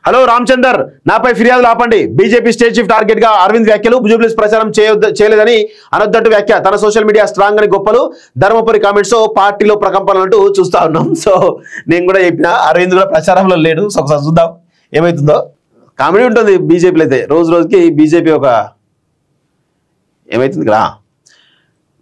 Hello Ramachandar, నాపై ఫిర్యాదులు ఆపండి. బీజేపీ స్టేట్ చీఫ్ టార్గెట్ గా అరవింద్ వ్యాఖ్యలు. జూబ్లీస్ ప్రచారం చేయలేదని అనొద్దంటూ వ్యాఖ్య. తన సోషల్ మీడియా స్ట్రాంగ్ అని గొప్పలు. ధర్మపురి కామెంట్స్ పార్టీలో ప్రకంపనలంటూ చూస్తా ఉన్నాం. సో నేను కూడా చెప్పిన అరవింద్ కూడా ప్రచారంలో లేడు. సో ఒకసారి చూద్దాం ఏమవుతుందో. కామెడీ ఉంటుంది బీజేపీలో అయితే. రోజు రోజుకి బీజేపీ ఒక ఏమైతుంది కదా.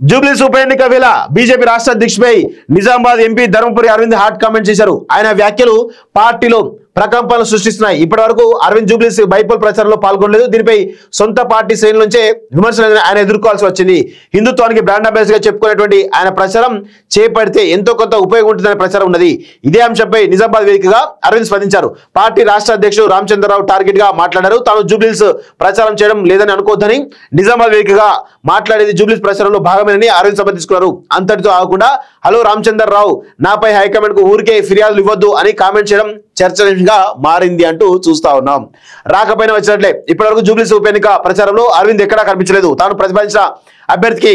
జూబ్లీస్ ఉప ఎన్నిక వేళ బీజేపీ రాష్ట్ర అధ్యక్షుపై Nizamabad MP Dharmapuri Arvind hot comment చేశారు. ఆయన వ్యాఖ్యలు పార్టీలో ప్రకంపనలు సృష్టిస్తున్నాయి. ఇప్పటి వరకు అరవింద్ జూబ్లీస్ బైపోల్ ప్రచారంలో పాల్గొనలేదు. దీనిపై సొంత పార్టీ శ్రేణుల నుంచే విమర్శలు ఆయన ఎదుర్కోవాల్సి వచ్చింది. హిందుత్వానికి బ్రాండ్ అంబాసిడర్ గా చెప్పుకునేటువంటి ఆయన ప్రచారం చేపడితే ఎంతో కొంత ఉపయోగం ఉంటుందనే ప్రచారం ఉన్నది. ఇదే అంశంపై నిజామాబాద్ వేదికగా అరవింద్ స్పందించారు. పార్టీ రాష్ట్ర అధ్యక్షుడు రామచంద్రరావు టార్గెట్ గా మాట్లాడారు. తాను జూబ్లీస్ ప్రచారం చేయడం లేదని అనుకోవద్దని నిజామాబాద్ వేదికగా మాట్లాడేది జూబ్లీస్ ప్రచారంలో భాగమేనని అరవింద్ సమర్థించుకున్నారు. అంతటితో ఆగకుండా హలో రామచంద్రరావు, నాపై హైకమాండ్ కు ఊరికే ఫిర్యాదులు ఇవ్వద్దు అని కామెంట్ చేయడం చర్చగా మారింది అంటూ చూస్తా ఉన్నాం. రాకపోయినా వచ్చినట్లే. ఇప్పటివరకు జూబ్లీస్ ఉప ఎన్నిక ప్రచారంలో అరవింద్ ఎక్కడా కనిపించలేదు. తాను ప్రతిపాదించిన అభ్యర్థికి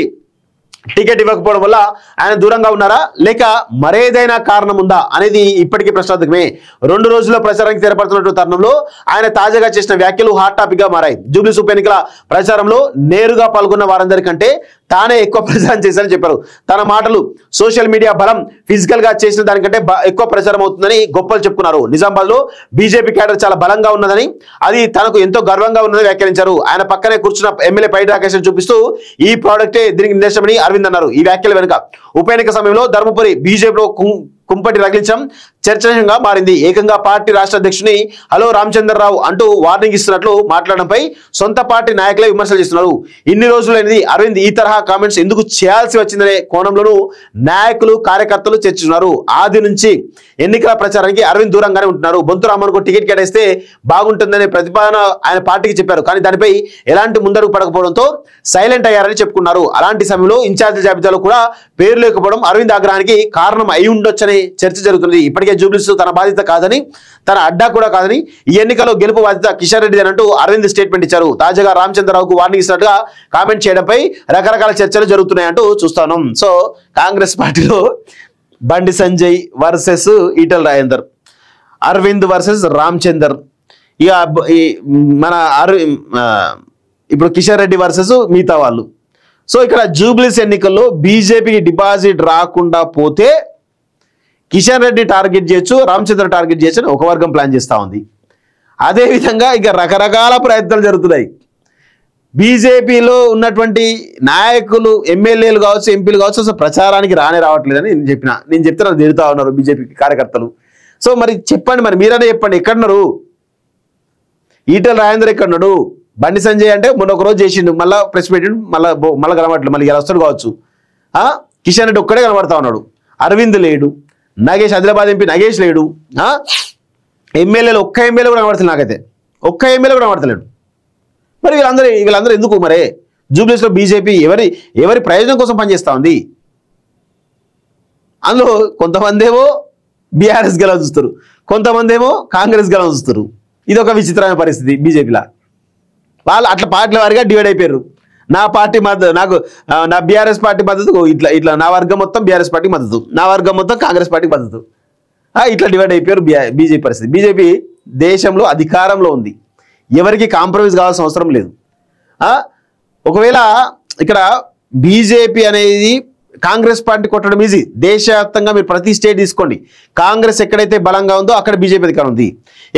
టికెట్ ఇవ్వకపోవడం వల్ల ఆయన దూరంగా ఉన్నారా, లేక మరేదైనా కారణం ఉందా అనేది ఇప్పటికీ ప్రశ్నార్థకమే. 2 రోజుల్లో ప్రచారానికి తెరపడుతున్నటువంటి తరుణంలో ఆయన తాజాగా చేసిన వ్యాఖ్యలు హాట్ టాపిక్ గా మారాయి. జూబ్లీస్ ఉప ఎన్నికల ప్రచారంలో నేరుగా పాల్గొన్న వారందరికంటే తానే ఎక్కువ ప్రచారం చేశారని చెప్పారు. తన మాటలు సోషల్ మీడియా బలం ఫిజికల్ గా చేసిన దానికంటే ఎక్కువ ప్రచారం అవుతుందని గొప్పలు చెప్పుకున్నారు. నిజామాబాద్ లో బీజేపీ క్యాడర్ చాలా బలంగా ఉన్నదని, అది తనకు ఎంతో గర్వంగా ఉన్నదని వ్యాఖ్యానించారు. ఆయన పక్కనే కూర్చున్న ఎమ్మెల్యే పైడి రాకేష్ చూపిస్తూ ఈ ప్రాడక్టే దీనికి నిర్దేశమని అరవింద్ అన్నారు. ఈ వ్యాఖ్యల వెనుక ఉప ఎన్నిక సమయంలో ధర్మపురి బీజేపీలో కుంపటి రగిలించడం చర్చనీయంగా మారింది. ఏకంగా పార్టీ రాష్ట్ర అధ్యక్షుని హలో రామచంద్రరావు అంటూ వార్నింగ్ ఇస్తున్నట్లు మాట్లాడడంపై సొంత పార్టీ నాయకులే విమర్శలు చేస్తున్నారు. ఇన్ని రోజులైనది అరవింద్ ఈ తరహా కామెంట్స్ ఎందుకు చేయాల్సి వచ్చిందనే కోణంలోనూ నాయకులు కార్యకర్తలు చర్చిస్తున్నారు. ఆది నుంచి ఎన్నికల ప్రచారానికి అరవింద్ దూరంగానే ఉంటున్నారు. బొంతు రామన్కు టికెట్ కేటాయిస్తే బాగుంటుందనే ప్రతిపాదన ఆయన పార్టీకి చెప్పారు. కానీ దానిపై ఎలాంటి ముందడుగు పడకపోవడంతో సైలెంట్ అయ్యారని చెప్పుకున్నారు. అలాంటి సమయంలో ఇన్ఛార్జి జాబితాలో కూడా పేరు లేకపోవడం అరవింద్ ఆగ్రహానికి కారణం అయి ఉండొచ్చని చర్చ జరుగుతుంది. ఇప్పటికే జూబ్లీస్ తన బాధ్యత కాదని, తన అడ్డా కూడా కాదని, ఈ ఎన్నికలో గెలుపు బాధ్యత కిషన్ రెడ్డి అంటూ అరవింద్ స్టేట్మెంట్ ఇచ్చారు. తాజాగా రామచంద్రరావుకు వార్నింగ్ ఇస్తున్నట్టుగా కామెంట్ చేయడంపై రకరకాల చర్చలు జరుగుతున్నాయంటూ చూస్తాను. సో కాంగ్రెస్ పార్టీలో బండి సంజయ్ వర్సెస్ ఈటల రాజేందర్, అరవింద్ వర్సెస్ రామచందర్. ఇక మన ఇప్పుడు కిషన్ రెడ్డి వర్సెస్ మిగతా వాళ్ళు. సో ఇక్కడ జూబ్లీస్ ఎన్నికల్లో బీజేపీకి డిపాజిట్ రాకుండా పోతే కిషన్ రెడ్డి టార్గెట్ చేయొచ్చు, రామచంద్ర టార్గెట్ చేయొచ్చు అని ఒక వర్గం ప్లాన్ చేస్తూ ఉంది. అదేవిధంగా ఇక రకరకాల ప్రయత్నాలు జరుగుతున్నాయి. బీజేపీలో ఉన్నటువంటి నాయకులు, ఎమ్మెల్యేలు కావచ్చు, ఎంపీలు కావచ్చు, అసలు ప్రచారానికి రావట్లేదని నేను చెప్తున్నా తిరుగుతూ ఉన్నారు బీజేపీ కార్యకర్తలు. సో మరి చెప్పండి, మరి మీరనే చెప్పండి, ఎక్కడున్నారు? ఈటల రాజేందర్ ఎక్కడున్నాడు? బండి సంజయ్ అంటే మొన్న ఒక రోజు చేసిండు, మళ్ళీ ప్రెస్ పెట్టిండు, మళ్ళీ కనబడట్లేదు, మళ్ళీ ఇలా వస్తాడు కావచ్చు. కిషన్ రెడ్డి ఒక్కడే కనబడతా ఉన్నాడు. అరవింద్ లేడు, నగేష్ ఆదిలాబాద్ ఎంపీ నగేష్ లేడు, ఎమ్మెల్యేలు ఒక్క ఎమ్మెల్యే కూడా కనబడతలేదు. నాకైతే ఒక్క ఎమ్మెల్యే కూడా కనబడతలేడు. మరి వీళ్ళందరూ ఎందుకు? మరే జూబ్లీస్లో బీజేపీ ఎవరి ప్రయోజనం కోసం పనిచేస్తూ ఉంది? అందులో కొంతమంది ఏమో బీఆర్ఎస్ గెలవ చూస్తారు, కొంతమంది ఏమో కాంగ్రెస్ గెలవ చూస్తారు. ఇది ఒక విచిత్రమైన పరిస్థితి బీజేపీలో. వాళ్ళు అట్లా పార్టీల వారిగా డివైడ్ అయిపోయారు. నా పార్టీ మద్దతు, నా బీఆర్ఎస్ పార్టీ మద్దతు ఇట్లా నా వర్గం మొత్తం బీఆర్ఎస్ పార్టీకి మద్దతు, నా వర్గం మొత్తం కాంగ్రెస్ పార్టీకి మద్దతు. ఇట్లా డివైడ్ అయిపోయారు బీజేపీ పరిస్థితి. బీజేపీ దేశంలో అధికారంలో ఉంది, ఎవరికి కాంప్రమైజ్ కావాల్సిన అవసరం లేదు. ఒకవేళ ఇక్కడ బీజేపీ అనేది కాంగ్రెస్ పార్టీ కొట్టడం ఈజీ. దేశవ్యాప్తంగా మీరు ప్రతి స్టేట్ తీసుకోండి, కాంగ్రెస్ ఎక్కడైతే బలంగా ఉందో అక్కడ బీజేపీ అధికారం ఉంది.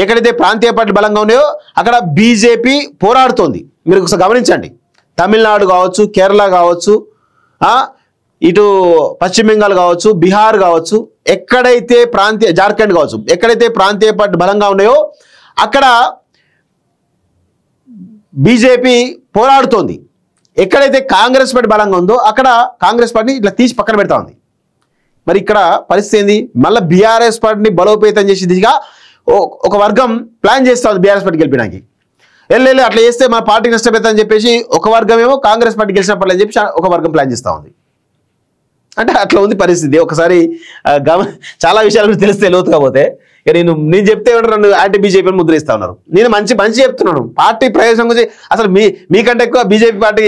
ఎక్కడైతే ప్రాంతీయ పార్టీ బలంగా ఉన్నాయో అక్కడ బీజేపీ పోరాడుతోంది. మీరు ఒకసారి గమనించండి. తమిళనాడు కావచ్చు, కేరళ కావచ్చు, ఇటు పశ్చిమ బెంగాల్ కావచ్చు, బీహార్ కావచ్చు, ఎక్కడైతే జార్ఖండ్ కావచ్చు, ఎక్కడైతే ప్రాంతీయ పార్టీ బలంగా ఉన్నాయో అక్కడ బీజేపీ పోరాడుతోంది. ఎక్కడైతే కాంగ్రెస్ పార్టీ బలంగా ఉందో అక్కడ కాంగ్రెస్ పార్టీని ఇట్లా తీసి పక్కన పెడతా ఉంది. మరి ఇక్కడ పరిస్థితి ఏంది? మళ్ళీ బీఆర్ఎస్ పార్టీని బలోపేతం చేసి దిశగా ఒక వర్గం ప్లాన్ చేస్తూ ఉంది బీఆర్ఎస్ పార్టీ గెలిపడానికి. వెళ్ళి అట్లా చేస్తే మన పార్టీ నష్టపోతుందని చెప్పేసి ఒక వర్గం ఏమో కాంగ్రెస్ పార్టీ గెలిచినప్పుడు అని చెప్పి ఒక వర్గం ప్లాన్ చేస్తూ ఉంది. అంటే అట్లా ఉంది పరిస్థితి. ఒకసారి చాలా విషయాలు తెలిస్తే లోతుగా పోతే నేను చెప్తే నన్ను యాంటీ బీజేపీ ముద్ర ఇస్తా ఉన్నారు. నేను మంచి చెప్తున్నాను. పార్టీ ప్రయోజనం గురించి అసలు మీకంటే ఎక్కువ బీజేపీ పార్టీ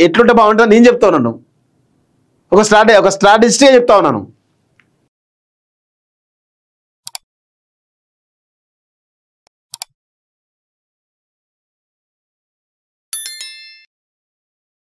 ఎట్లుంటే బాగుంటుందో నేను చెప్తా ఉన్నాను. ఒక స్ట్రాటజీగా చెప్తా ఉన్నాను.